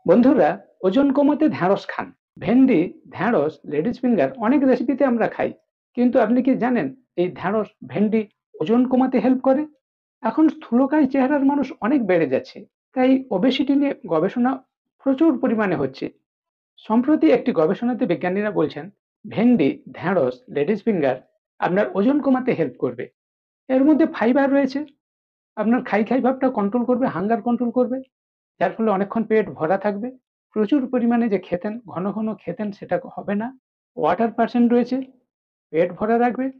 বন্ধুরা, ওজন কমাতে ঢেঁড়স খান। ভেন্ডি, ঢেঁড়স, লেডিস ফিঙ্গার অনেক রেসিপিতে আমরা খাই। কিন্তু আপনি কি জানেন এই ঢেঁড়স, ভেন্ডি ওজন কমাতে হেল্প করে? এখন স্থূলকায় চেহারার মানুষ অনেক বেড়ে যাচ্ছে। তাই ওবেসিটি নিয়ে গবেষণা প্রচুর পরিমাণে হচ্ছে। সম্প্রতি একটি গবেষণাতে বিজ্ঞানীরা বলছেন ভেন্ডি, ঢেঁড়স, লেডিস ফিঙ্গার আপনার ওজন কমাতে হেল্প করবে। এর মধ্যে ফাইবার রয়েছে, আপনার খাই ভাবটা কন্ট্রোল করবে, হাঙ্গার কন্ট্রোল করবে। যার ফলে অনেকক্ষণ পেট ভরা থাকবে। প্রচুর পরিমাণে যে খেতেন, ঘন খেতেন সেটা হবে না। ওয়াটার পার্সেন্ট রয়েছে, পেট ভরা রাখবে।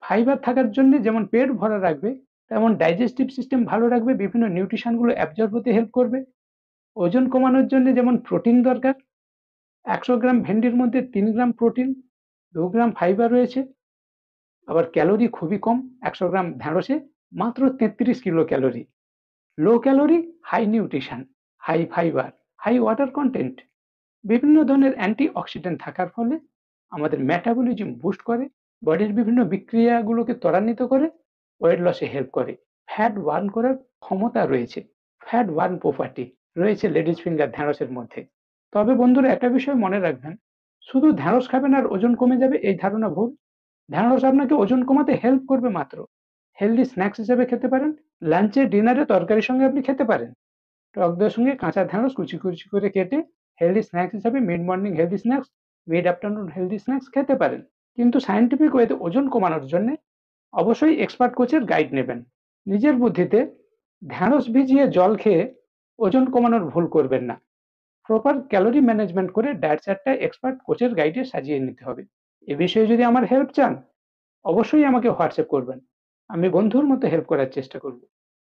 ফাইবার থাকার জন্যে যেমন পেট ভরা রাখবে, তেমন ডাইজেস্টিভ সিস্টেম ভালো রাখবে, বিভিন্ন নিউট্রিশন গুলো অ্যাবজর্ব হতে হেল্প করবে। ওজন কমানোর জন্য যেমন প্রোটিন দরকার, ১০০ গ্রাম ভেন্ডির মধ্যে ৩ গ্রাম প্রোটিন, ২ গ্রাম ফাইবার রয়েছে। আবার ক্যালোরি খুবই কম, ১০০ গ্রাম ঢেঁড়সে মাত্র ৩৩ kilo calorie. Low calorie, high nutrition, high fibre, high water content. বিভিন্ন ধরনের অ্যান্টিঅক্সিডেন্ট থাকার ফলে আমাদের মেটাবলিজম বুস্ট করে, বডির বিভিন্ন বিক্রিয়াগুলোকে ত্বরান্বিত করে, ওয়েট লসে হেল্প করে। ফ্যাট বার্ন করার ক্ষমতা রয়েছে। ফ্যাট বার্ন প্রপার্টি রয়েছে লেডিস ফিঙ্গার ঢেঁড়সের মধ্যে। তবে বন্ধুরা, একটা বিষয় মনে রাখবেন, শুধু ঢেঁড়স খাবেন আর ওজন কমে যাবে এই ধারণা ভুল। ঢেঁড়স আপনাকে ওজন কমাতে হেল্প করবে মাত্র। হেলদি স্ন্যাক্স হিসেবে খেতে পারেন। লাঞ্চে, ডিনারে তরকারির সঙ্গে আপনি খেতে পারেন। টক দইয়ের সঙ্গে কাঁচা ঢেঁড়স কুচি করে কেটে হেলদি স্ন্যাক্স হিসাবে mid morning healthy snacks, mid afternoon healthy snacks খেতে পারেন। কিন্তু সায়েন্টিফিক ওয়েতে ওজন কমানোর জন্য অবশ্যই এক্সপার্ট কোচের গাইড নেবেন। নিজের বুদ্ধিতে ঢেঁড়স ভিজিয়ে জল খেয়ে ওজন কমানোর ভুল করবেন না। প্রপার ক্যালোরি ম্যানেজমেন্ট করে ডায়েট চার্টটা এক্সপার্ট কোচের গাইডে সাজিয়ে নিতে হবে। এ বিষয়ে যদি আমার হেল্প চান, অবশ্যই আমাকে হোয়াটসঅ্যাপ করবেন। আমি বন্ধুর মতো হেল্প করার চেষ্টা করব।